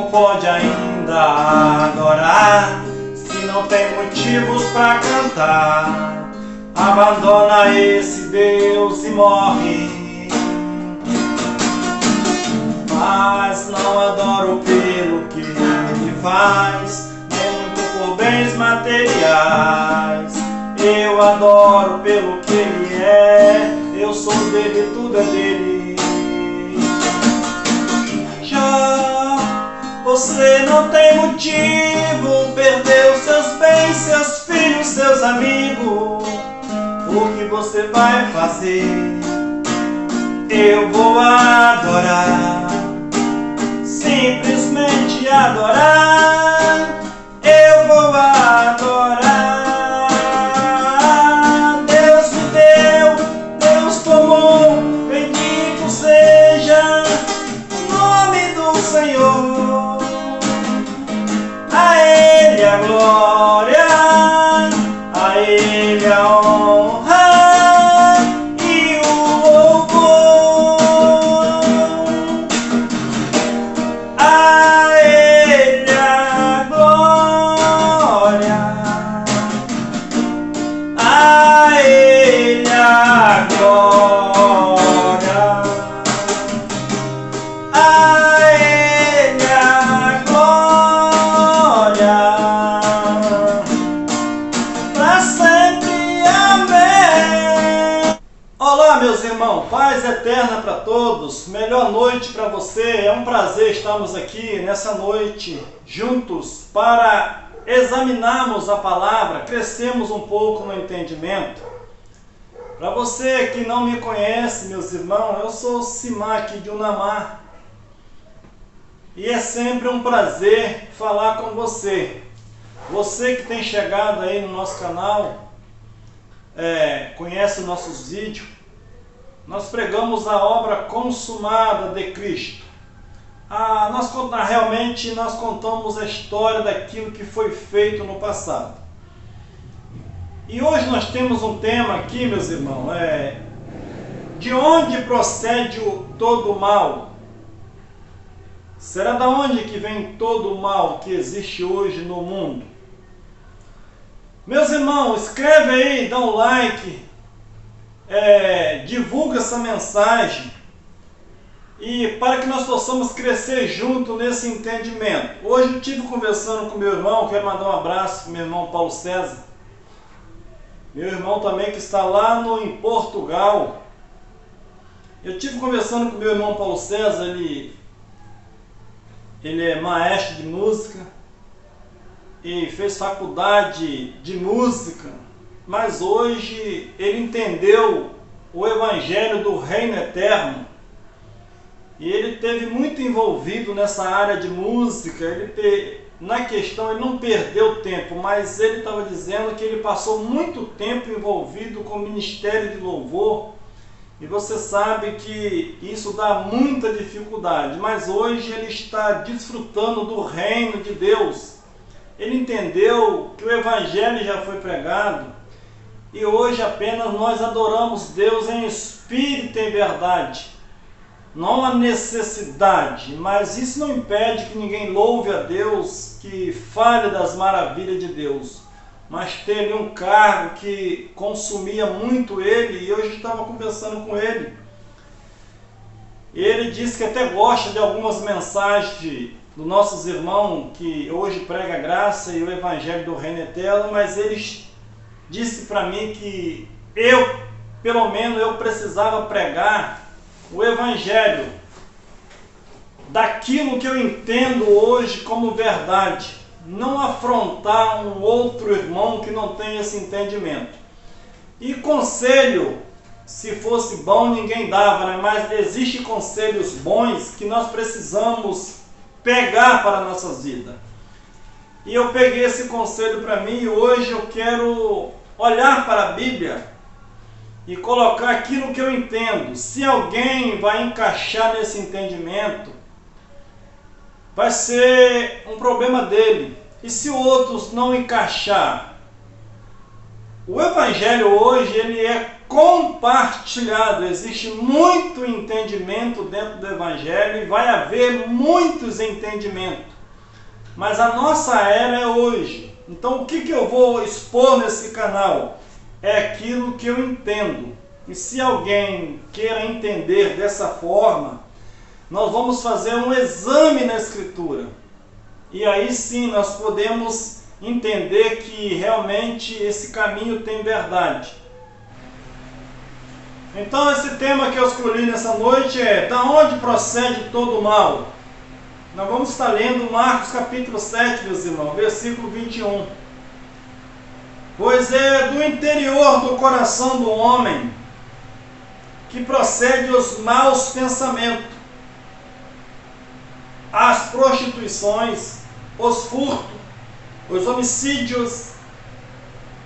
Como pode ainda adorar se não tem motivos para cantar? Abandona esse Deus e morre. Mas não adoro pelo que ele faz, nem muito por bens materiais. Eu adoro pelo que ele é, eu sou dele, tudo é dele. Já você não tem motivo, perdeu seus bens, seus filhos, seus amigos. O que você vai fazer? Eu vou adorar, simplesmente adorar. Eu vou adorar. Deus me deu, Deus tomou, bendito seja o nome do Senhor. A Ele a glória, a Ele a honra e o louvor. A Ele a glória, a Ele a glória, a Ele a glória, pra sempre, amém. Olá, meus irmãos, paz eterna para todos, melhor noite para você. É um prazer estarmos aqui nessa noite juntos para examinarmos a palavra, crescermos um pouco no entendimento. Para você que não me conhece, meus irmãos, eu sou Simar aqui de Unamar e é sempre um prazer falar com você. Você que tem chegado aí no nosso canal, conhece nossos vídeos. Nós pregamos a obra consumada de Cristo. Realmente nós contamos a história daquilo que foi feito no passado. E hoje nós temos um tema aqui, meus irmãos, de onde procede todo o mal? Será da onde que vem todo o mal que existe hoje no mundo? Meus irmãos, escreve aí, dá um like, divulga essa mensagem, e para que nós possamos crescer junto nesse entendimento. Hoje eu estive conversando com meu irmão, quero mandar um abraço para meu irmão Paulo César, meu irmão também que está lá em Portugal. Eu estive conversando com meu irmão Paulo César, ele é maestro de música e fez faculdade de música, mas hoje ele entendeu o evangelho do reino eterno e ele teve muito envolvido nessa área de música. Na questão ele não perdeu tempo, mas ele estava dizendo que ele passou muito tempo envolvido com o ministério de louvor, e você sabe que isso dá muita dificuldade, mas hoje ele está desfrutando do reino de Deus. Ele entendeu que o evangelho já foi pregado e hoje apenas nós adoramos Deus em espírito e em verdade. Não há necessidade, mas isso não impede que ninguém louve a Deus, que fale das maravilhas de Deus. Mas tem ali um cargo que consumia muito ele, e hoje estava conversando com ele. Ele disse que até gosta de algumas mensagens dos nossos irmãos que hoje prega a graça e o evangelho do reino eterno, mas ele disse para mim que pelo menos eu precisava pregar o evangelho daquilo que eu entendo hoje como verdade, não afrontar um outro irmão que não tem esse entendimento. E conselho, se fosse bom ninguém dava, né? Mas existem conselhos bons que nós precisamos pegar para a nossa vida. E eu peguei esse conselho para mim, e hoje eu quero olhar para a Bíblia e colocar aquilo que eu entendo. Se alguém vai encaixar nesse entendimento, vai ser um problema dele. E se outros não encaixar, o evangelho hoje ele é compartilhado. Existe muito entendimento dentro do evangelho e vai haver muitos entendimentos. mas a nossa era é hoje. Então o que eu vou expor nesse canal? É aquilo que eu entendo. E se alguém queira entender dessa forma, nós vamos fazer um exame na Escritura. E aí sim nós podemos entender que realmente esse caminho tem verdade. Então esse tema que eu escolhi nessa noite é: da onde procede todo o mal? Nós vamos estar lendo Marcos capítulo 7, meus irmãos, versículo 21. Pois é do interior do coração do homem que procede os maus pensamentos, as prostituições, os furtos, os homicídios,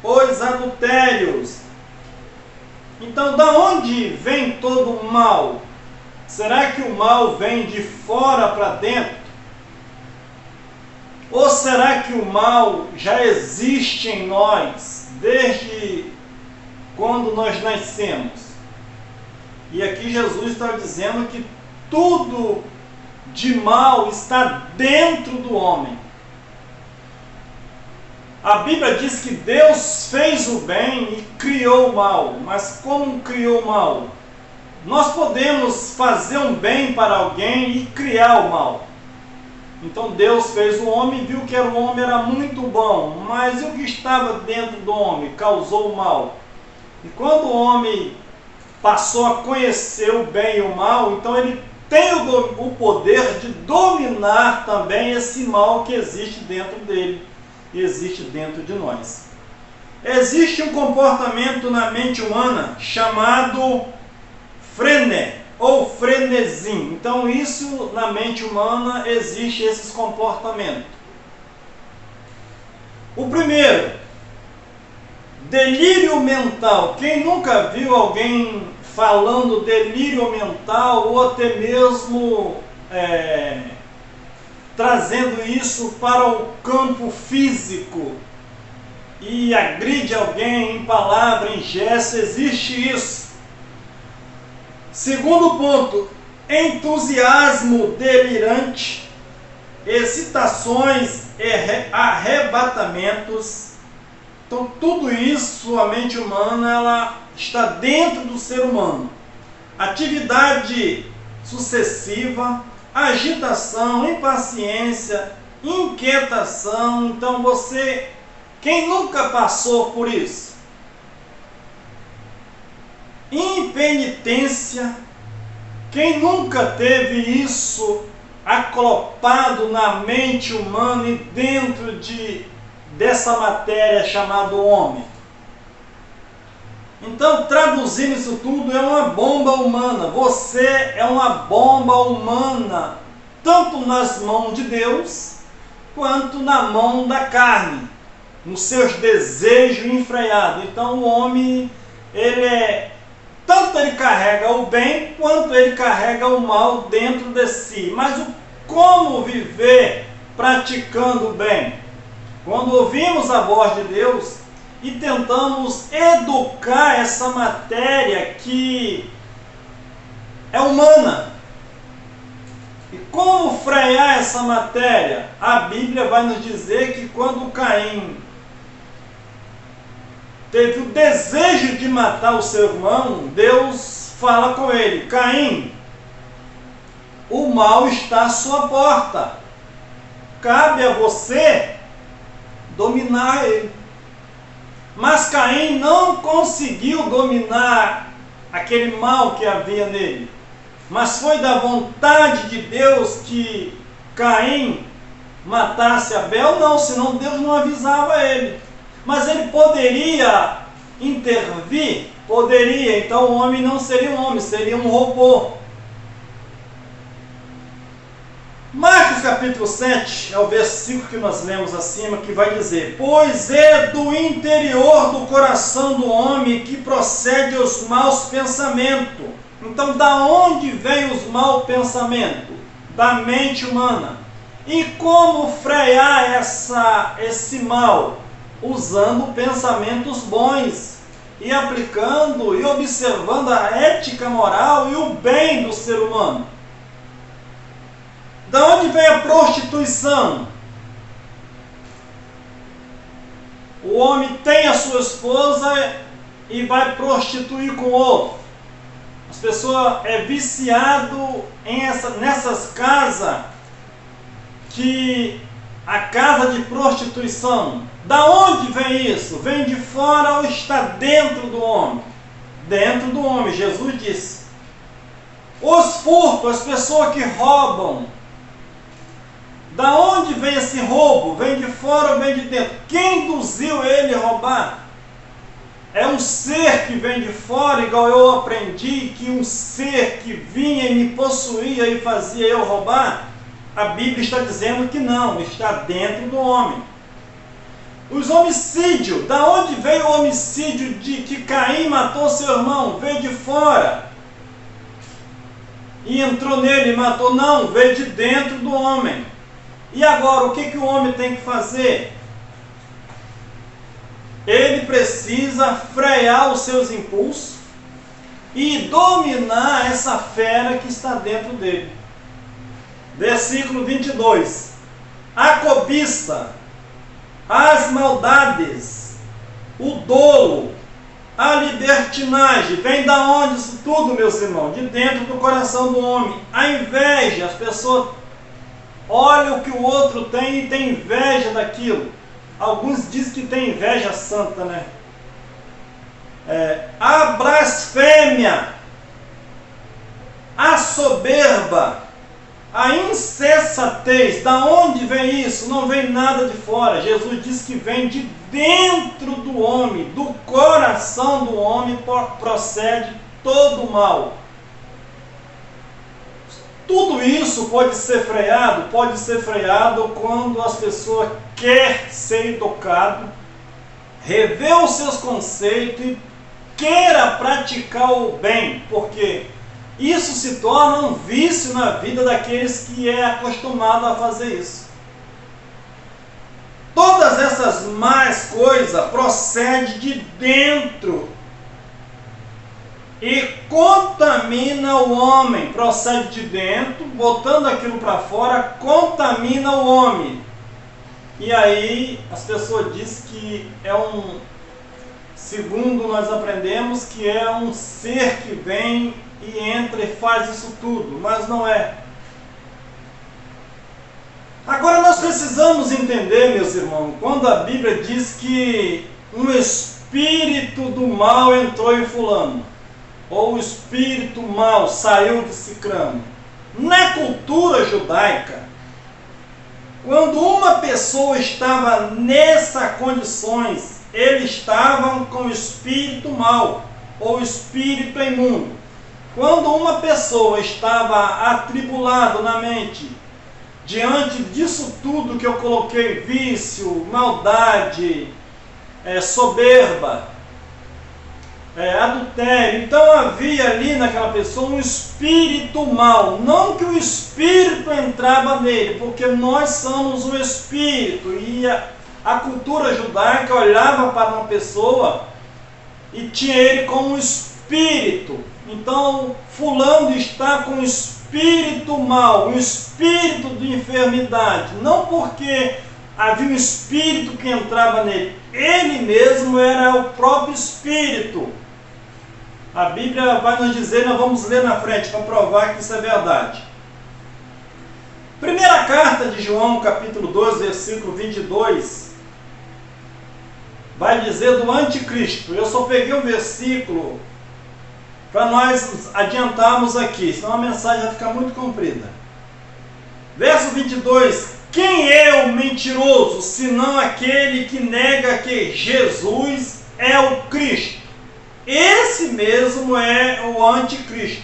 os adultérios. Então, da onde vem todo o mal? Será que o mal vem de fora para dentro? Ou será que o mal já existe em nós desde quando nós nascemos? E aqui Jesus está dizendo que tudo de mal está dentro do homem. A Bíblia diz que Deus fez o bem e criou o mal. Mas como criou o mal? Nós podemos fazer um bem para alguém e criar o mal. Então Deus fez o homem e viu que o homem era muito bom. Mas o que estava dentro do homem causou o mal. E quando o homem passou a conhecer o bem e o mal, então ele tem o poder de dominar também esse mal que existe dentro dele. Existe dentro de nós. Existe um comportamento na mente humana chamado frené ou frenesim. Então isso na mente humana existe esses comportamentos. O primeiro, delírio mental. Quem nunca viu alguém falando delírio mental ou até mesmo trazendo isso para o campo físico e agride alguém em palavra, em gesto? Existe isso. Segundo ponto, entusiasmo delirante, excitações e arrebatamentos. Então tudo isso, a mente humana, ela está dentro do ser humano. Atividade sucessiva, agitação, impaciência, inquietação. Então quem nunca passou por isso? Impenitência. Quem nunca teve isso aclopado na mente humana e dentro dessa matéria chamada homem? Então, traduzindo isso tudo, é uma bomba humana. Você é uma bomba humana, tanto nas mãos de Deus, quanto na mão da carne, nos seus desejos enfreados. Então, o homem, tanto ele carrega o bem, quanto ele carrega o mal dentro de si. Mas como viver praticando o bem? Quando ouvimos a voz de Deus e tentamos educar essa matéria que é humana. E como frear essa matéria? A Bíblia vai nos dizer que quando Caim teve o desejo de matar o seu irmão, Deus fala com ele: Caim, o mal está à sua porta. Cabe a você dominar ele. Mas Caim não conseguiu dominar aquele mal que havia nele. Mas foi da vontade de Deus que Caim matasse Abel? Não, senão Deus não avisava ele. Mas ele poderia intervir? Poderia. Então o homem não seria um homem, seria um robô. Marcos capítulo 7 é o versículo que nós lemos acima, que vai dizer: pois é do interior do coração do homem que procede os maus pensamentos. Então, da onde vem os maus pensamentos? Da mente humana. E como frear esse mal? Usando pensamentos bons e aplicando e observando a ética moral e o bem do ser humano. Da onde vem a prostituição? O homem tem a sua esposa e vai prostituir com outro. As pessoas viciado nessas casas que a casa de prostituição. Da onde vem isso? Vem de fora ou está dentro do homem? Dentro do homem, Jesus disse. Os furtos, as pessoas que roubam. Da onde vem esse roubo? Vem de fora ou vem de dentro? Quem induziu ele a roubar? É um ser que vem de fora, igual eu aprendi que um ser que vinha e me possuía e fazia eu roubar? A Bíblia está dizendo que não, está dentro do homem. Os homicídios, da onde veio o homicídio de que Caim matou seu irmão? Veio de fora. E entrou nele e matou? Não, veio de dentro do homem. E agora, o que o homem tem que fazer? Ele precisa frear os seus impulsos e dominar essa fera que está dentro dele. Versículo 22. A cobiça, as maldades, o dolo, a libertinagem, vem da onde isso tudo, meus irmãos? De dentro do coração do homem. A inveja, as pessoas olham o que o outro tem e tem inveja daquilo. Alguns dizem que tem inveja santa, né? A blasfêmia, a soberba, a insensatez. Da onde vem isso? Não vem nada de fora. Jesus disse que vem de dentro do homem, do coração do homem procede todo o mal. Tudo isso pode ser freado quando as pessoas querem ser educado, rever os seus conceitos e queira praticar o bem, porque isso se torna um vício na vida daqueles que é acostumado a fazer isso. Todas essas más coisas procedem de dentro e contamina o homem, procede de dentro, botando aquilo para fora, contamina o homem. E aí as pessoas dizem que segundo nós aprendemos, que é um ser que vem e entra e faz isso tudo, mas não é. Agora nós precisamos entender, meus irmãos, quando a Bíblia diz que um espírito do mal entrou em fulano, ou o espírito mal saiu de Cicrano. Na cultura judaica, quando uma pessoa estava nessas condições, eles estavam com o espírito mal, ou espírito imundo. Quando uma pessoa estava atribulada na mente, diante disso tudo que eu coloquei, vício, maldade, soberba, adultério, então havia ali naquela pessoa um espírito mal, não que o espírito entrava nele, porque nós somos o espírito, e a cultura judaica olhava para uma pessoa e tinha ele como um espírito. Então fulano está com um espírito mal, um espírito de enfermidade, não porque havia um espírito que entrava nele, ele mesmo era o próprio espírito. A Bíblia vai nos dizer, nós vamos ler na frente para provar que isso é verdade. Primeira carta de João, capítulo 2, versículo 22, vai dizer do anticristo. Eu só peguei um versículo para nós adiantarmos aqui, senão a mensagem vai ficar muito comprida. Verso 22, quem é o mentiroso, senão aquele que nega que Jesus é o Cristo? Esse mesmo é o anticristo.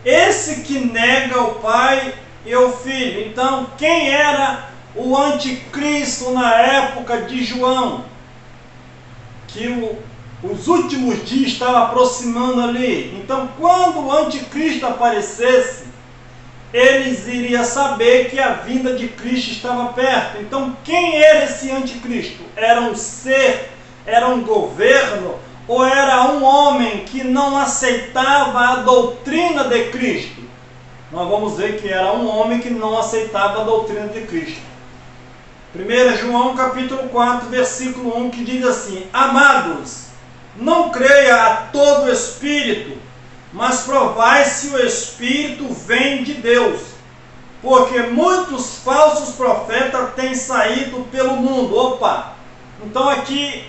Esse que nega o Pai e o Filho. Então, quem era o anticristo na época de João? Que os últimos dias estavam aproximando ali. Então, quando o anticristo aparecesse, eles iriam saber que a vinda de Cristo estava perto. Então, quem era esse anticristo? Era um ser, era um governo, ou era um homem que não aceitava a doutrina de Cristo? Nós vamos ver que era um homem que não aceitava a doutrina de Cristo. 1 João capítulo 4, versículo 1, que diz assim: Amados, não creia a todo espírito, mas provai se o espírito vem de Deus, porque muitos falsos profetas têm saído pelo mundo. Opa! Então aqui,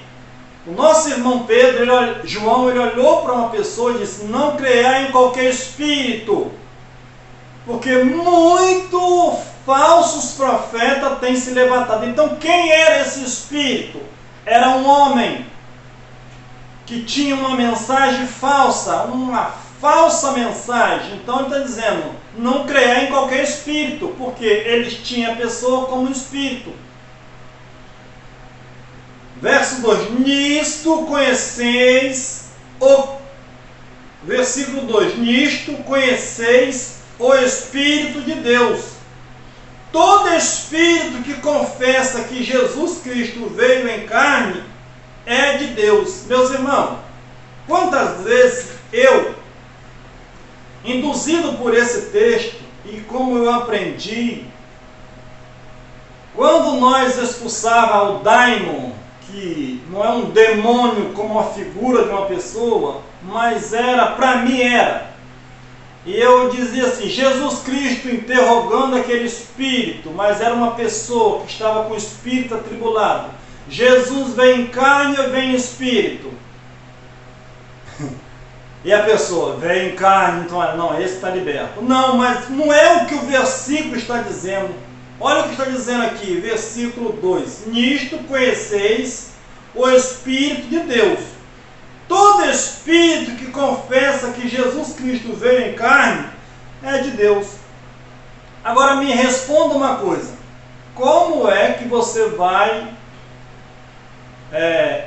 o nosso irmão Pedro, João, ele olhou para uma pessoa e disse: não creia em qualquer espírito, porque muito falsos profetas têm se levantado. Então quem era esse espírito? Era um homem que tinha uma mensagem falsa, uma falsa mensagem. Então ele está dizendo: não creia em qualquer espírito, porque eles tinham a pessoa como espírito. Verso 2: nisto conheceis o... Versículo 2: nisto conheceis o Espírito de Deus. Todo espírito que confessa que Jesus Cristo veio em carne é de Deus. Meus irmãos, quantas vezes eu, induzido por esse texto, e como eu aprendi, quando nós expulsávamos o daimon, que não é um demônio como uma figura de uma pessoa, mas era, para mim era. E eu dizia assim: Jesus Cristo interrogando aquele espírito, mas era uma pessoa que estava com o espírito atribulado. Jesus vem em carne ou vem em espírito? E a pessoa vem em carne, então não, esse está liberto. Não, mas não é o que o versículo está dizendo. Olha o que está dizendo aqui, versículo 2: nisto conheceis o Espírito de Deus. Todo espírito que confessa que Jesus Cristo veio em carne é de Deus. Agora me responda uma coisa: como é que você vai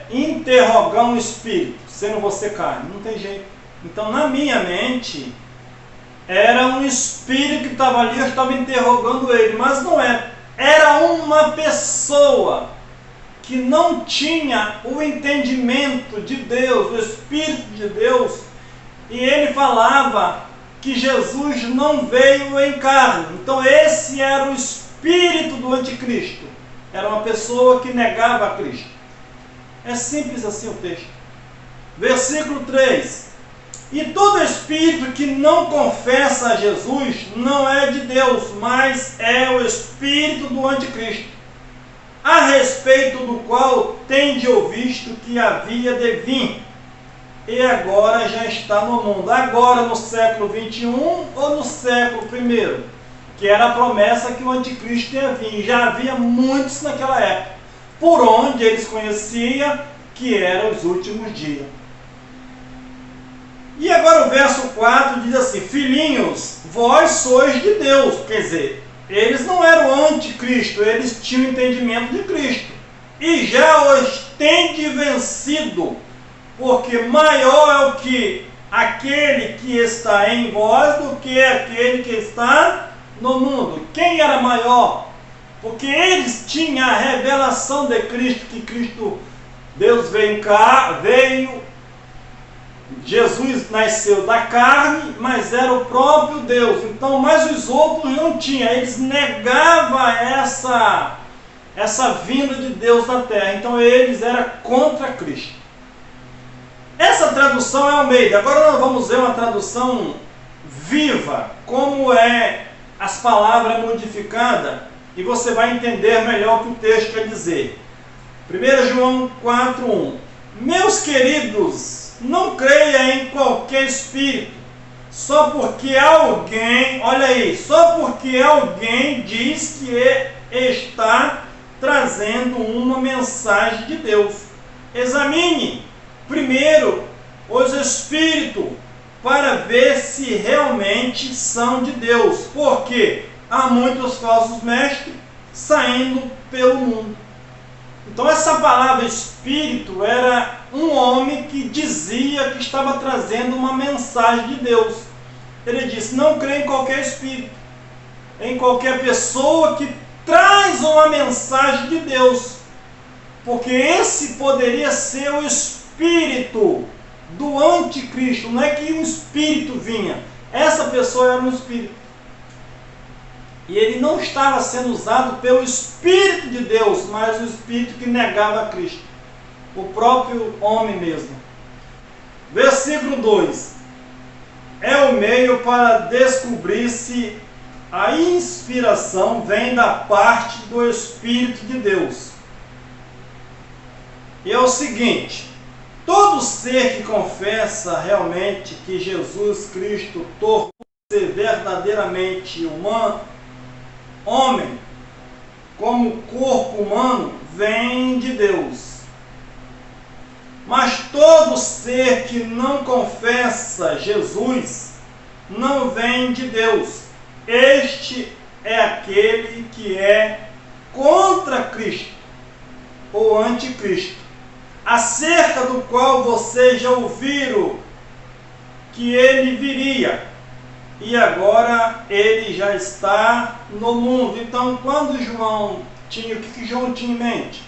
interrogar um espírito sendo você carne? Não tem jeito. Então, na minha mente, era um espírito que estava ali, eu estava interrogando ele, mas não é. Era uma pessoa que não tinha o entendimento de Deus, o Espírito de Deus, e ele falava que Jesus não veio em carne. Então esse era o espírito do anticristo. Era uma pessoa que negava a Cristo. É simples assim o texto. Versículo 3: e todo espírito que não confessa a Jesus não é de Deus, mas é o espírito do anticristo, a respeito do qual tende ouvido que havia de vir, e agora já está no mundo. Agora no século 21 ou no século 1? Que era a promessa que o anticristo ia vir. Já havia muitos naquela época, por onde eles conheciam que eram os últimos dias. E agora o verso 4 diz assim: filhinhos, vós sois de Deus. Quer dizer, eles não eram anticristo, eles tinham entendimento de Cristo. E já os tende vencido, porque maior é o que aquele que está em vós do que aquele que está no mundo. Quem era maior? Porque eles tinham a revelação de Cristo, que Cristo, Deus veio cá, Jesus nasceu da carne, mas era o próprio Deus. Então, mas os outros não tinham. Eles negavam essa vinda de Deus na terra. Então, eles eram contra Cristo. Essa tradução é Almeida. Agora nós vamos ver uma tradução viva, como é as palavras modificadas, e você vai entender melhor o que o texto quer dizer. 1 João 4:1: meus queridos, não creia em qualquer espírito, só porque alguém, olha aí, só porque alguém diz que está trazendo uma mensagem de Deus. Examine primeiro os espíritos para ver se realmente são de Deus, porque há muitos falsos mestres saindo pelo mundo. Então essa palavra espírito era um homem que dizia que estava trazendo uma mensagem de Deus. Ele disse: não creia em qualquer espírito, em qualquer pessoa que traz uma mensagem de Deus, porque esse poderia ser o espírito do anticristo. Não é que um espírito vinha, essa pessoa era um espírito. E ele não estava sendo usado pelo Espírito de Deus, mas o Espírito que negava a Cristo, o próprio homem mesmo. Versículo 2. É o meio para descobrir se a inspiração vem da parte do Espírito de Deus. E é o seguinte: todo ser que confessa realmente que Jesus Cristo tornou-se verdadeiramente humano, homem, como corpo humano, vem de Deus. Mas todo ser que não confessa Jesus não vem de Deus. Este é aquele que é contra Cristo, ou anticristo, acerca do qual vocês já ouviram que ele viria, e agora ele já está no mundo. Então, quando João tinha, o que João tinha em mente?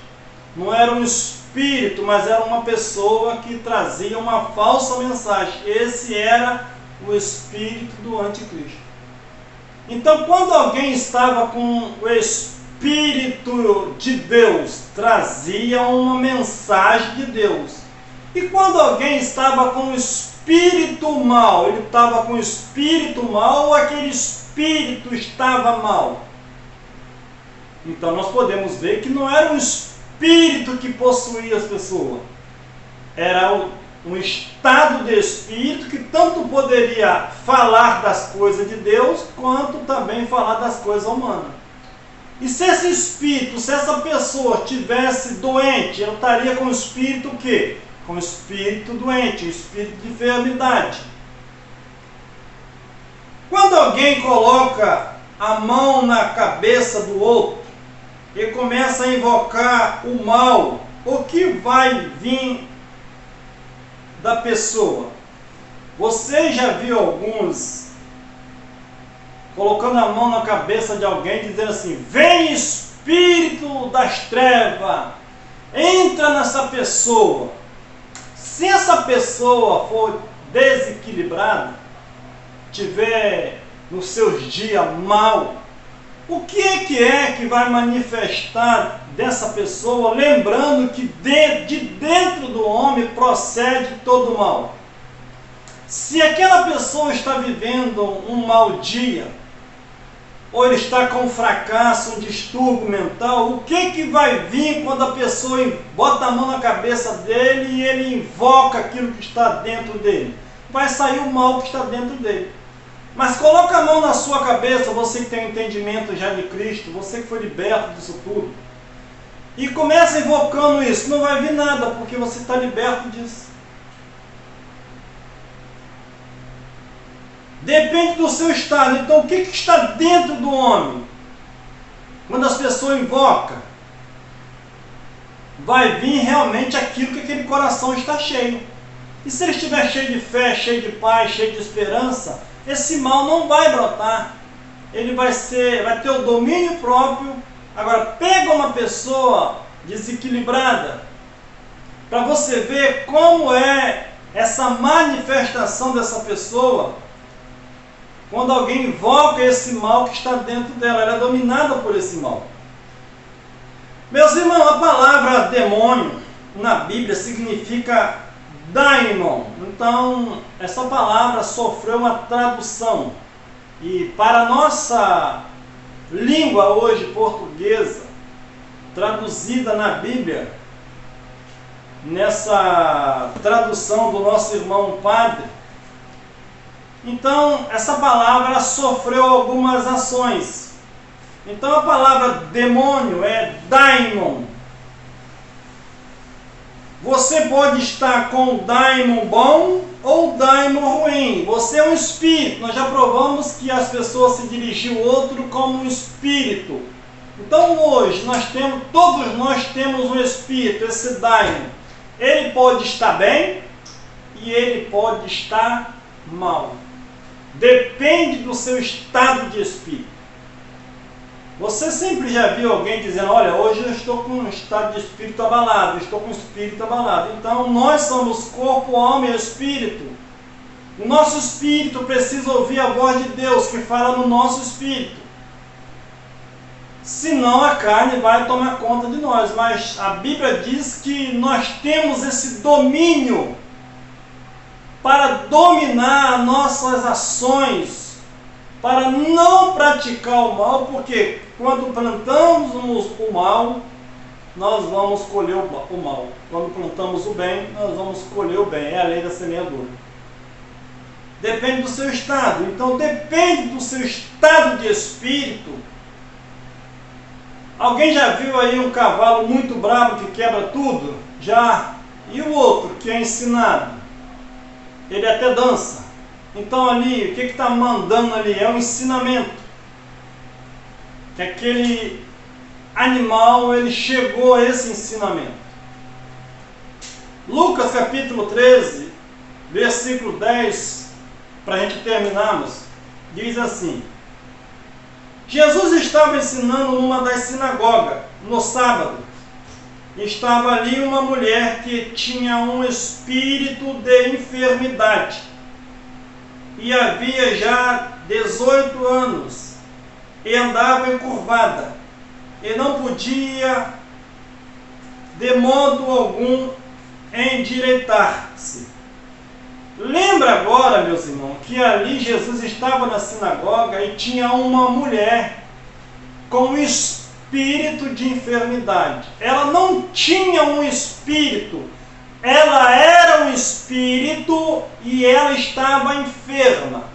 Não era um espírito, mas era uma pessoa que trazia uma falsa mensagem. Esse era o espírito do anticristo. Então, quando alguém estava com o Espírito de Deus, trazia uma mensagem de Deus. E quando alguém estava com o espírito mal, ele estava com o espírito mal ou aquele espírito estava mal? Então nós podemos ver que não era um espírito que possuía as pessoas. Era um estado de espírito que tanto poderia falar das coisas de Deus, quanto também falar das coisas humanas. E se esse espírito, se essa pessoa tivesse doente, ela estaria com o espírito o quê? Com o espírito doente, o espírito de enfermidade. Quando alguém coloca a mão na cabeça do outro e começa a invocar o mal, o que vai vir da pessoa? Você já viu alguns colocando a mão na cabeça de alguém, dizendo assim: vem espírito das trevas, entra nessa pessoa. Se essa pessoa for desequilibrada, tiver nos seus dias mal, o que é que vai manifestar dessa pessoa? Lembrando que de dentro do homem procede todo o mal. Se aquela pessoa está vivendo um mau dia, ou ele está com um fracasso, um distúrbio mental, o que vai vir quando a pessoa bota a mão na cabeça dele e ele invoca aquilo que está dentro dele? Vai sair o mal que está dentro dele. Mas coloca a mão na sua cabeça, você que tem um entendimento já de Cristo, você que foi liberto disso tudo, e começa invocando isso, não vai vir nada, porque você está liberto disso. Depende do seu estado. Então, o que está dentro do homem? Quando as pessoas invocam, vai vir realmente aquilo que aquele coração está cheio. E se ele estiver cheio de fé, cheio de paz, cheio de esperança, esse mal não vai brotar. Ele vai ter o domínio próprio. Agora, pega uma pessoa desequilibrada, para você ver como é essa manifestação dessa pessoa. Quando alguém invoca esse mal que está dentro dela, ela é dominada por esse mal. Meus irmãos, a palavra demônio na Bíblia significa daimon. Então, essa palavra sofreu uma tradução. E para a nossa língua hoje portuguesa, traduzida na Bíblia, nessa tradução do nosso irmão padre, então, essa palavra sofreu algumas ações. Então, a palavra demônio é daimon. Você pode estar com o daimon bom ou o daimon ruim. Você é um espírito. Nós já provamos que as pessoas se dirigiam ao outro como um espírito. Então, hoje, todos nós temos um espírito, esse daimon. Ele pode estar bem e ele pode estar mal. Depende do seu estado de espírito. Você sempre já viu alguém dizendo: olha, hoje eu estou com um estado de espírito abalado, estou com o espírito abalado. Então nós somos corpo, alma e espírito. O nosso espírito precisa ouvir a voz de Deus que fala no nosso espírito. senão a carne vai tomar conta de nós. Mas a Bíblia diz que nós temos esse domínio para dominar nossas ações, para não praticar o mal, porque quando plantamos o mal, nós vamos colher o mal. Quando plantamos o bem, nós vamos colher o bem. É a lei da semeadura. Depende do seu estado. Então, depende do seu estado de espírito. Alguém já viu aí um cavalo muito bravo que quebra tudo? Já. E o outro que é ensinado? Ele até dança. Então ali, o que está mandando ali? É um ensinamento. Que aquele animal, ele chegou a esse ensinamento. Lucas capítulo 13, versículo 10, para a gente terminarmos, diz assim: Jesus estava ensinando numa das sinagogas, no sábado. Estava ali uma mulher que tinha um espírito de enfermidade. E havia já 18 anos. E andava encurvada. E não podia, de modo algum, endireitar-se. Lembra agora, meus irmãos, que ali Jesus estava na sinagoga e tinha uma mulher com espírito de enfermidade. Ela não tinha um espírito, ela era um espírito e ela estava enferma.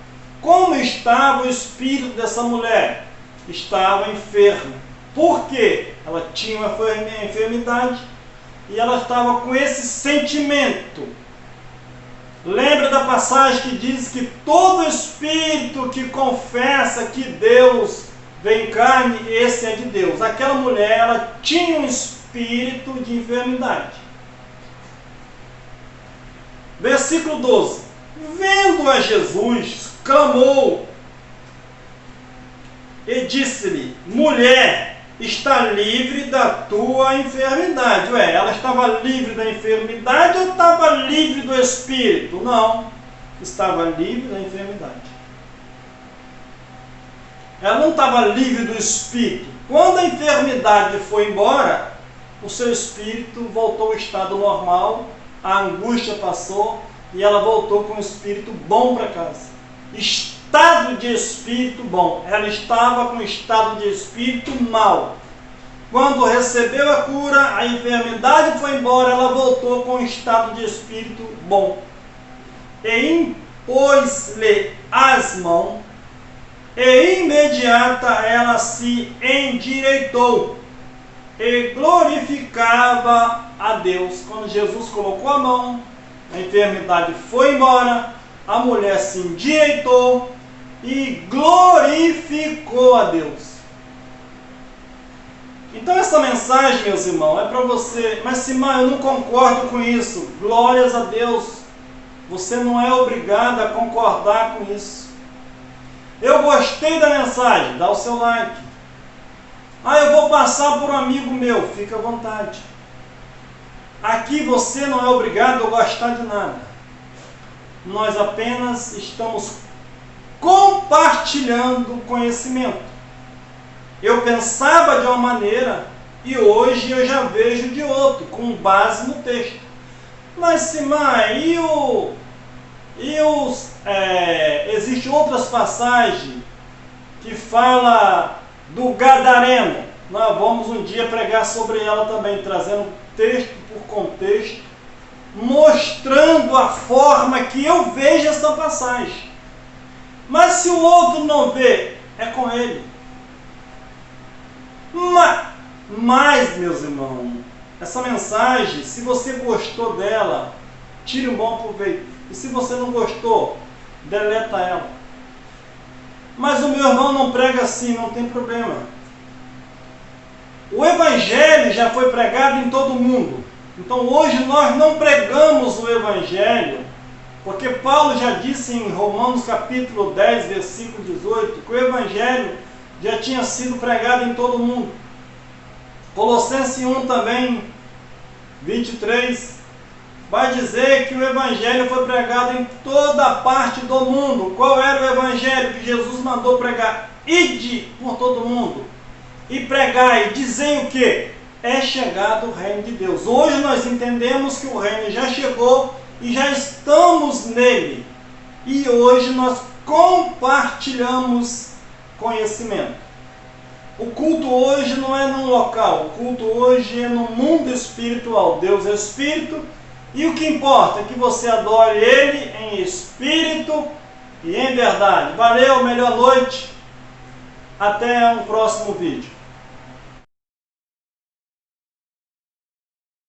Como estava o espírito dessa mulher? Estava enferma. Por quê? Ela tinha uma enfermidade e ela estava com esse sentimento. Lembra da passagem que diz que todo espírito que confessa que Deus vem em carne, esse é de Deus. Aquela mulher, ela tinha um espírito de enfermidade. Versículo 12. Vendo a Jesus, clamou e disse-lhe: mulher, está livre da tua enfermidade. Ué, ela estava livre da enfermidade ou estava livre do espírito? Não, estava livre da enfermidade. Ela não estava livre do espírito. Quando a enfermidade foi embora, o seu espírito voltou ao estado normal, a angústia passou e ela voltou com o espírito bom para casa. Estado de espírito bom. Ela estava com estado de espírito mau. Quando recebeu a cura, a enfermidade foi embora, ela voltou com estado de espírito bom. E impôs-lhe as mãos, e imediata ela se endireitou e glorificava a Deus. Quando Jesus colocou a mão, a enfermidade foi embora, a mulher se endireitou e glorificou a Deus. Então essa mensagem, meus irmãos, é para você. Mas Simão, eu não concordo com isso. Glórias a Deus. Você não é obrigado a concordar com isso. Eu gostei da mensagem, dá o seu like. Eu vou passar por um amigo meu, fica à vontade. Aqui você não é obrigado a gostar de nada. Nós apenas estamos compartilhando conhecimento. Eu pensava de uma maneira e hoje eu já vejo de outro, com base no texto. Mas Simão, existem outras passagens que fala do Gadareno. Nós vamos um dia pregar sobre ela também, trazendo texto por contexto, mostrando a forma que eu vejo essa passagem. Mas se o outro não vê, é com ele. Mas, meus irmãos, essa mensagem, se você gostou dela, tire um bom proveito. E se você não gostou, deleta ela. Mas o meu irmão não prega assim, não tem problema. O Evangelho já foi pregado em todo mundo. Então hoje nós não pregamos o Evangelho, porque Paulo já disse em Romanos capítulo 10, versículo 18, que o Evangelho já tinha sido pregado em todo mundo. Colossenses 1 também, 23, vai dizer que o Evangelho foi pregado em toda parte do mundo. Qual era o Evangelho que Jesus mandou pregar? Ide por todo mundo. e pregai, dizei o que? É chegado o reino de Deus. Hoje nós entendemos que o reino já chegou e já estamos nele. E hoje nós compartilhamos conhecimento. O culto hoje não é num local, o culto hoje é no mundo espiritual. Deus é espírito e o que importa é que você adore Ele em espírito e em verdade. Valeu, melhor noite, até um próximo vídeo.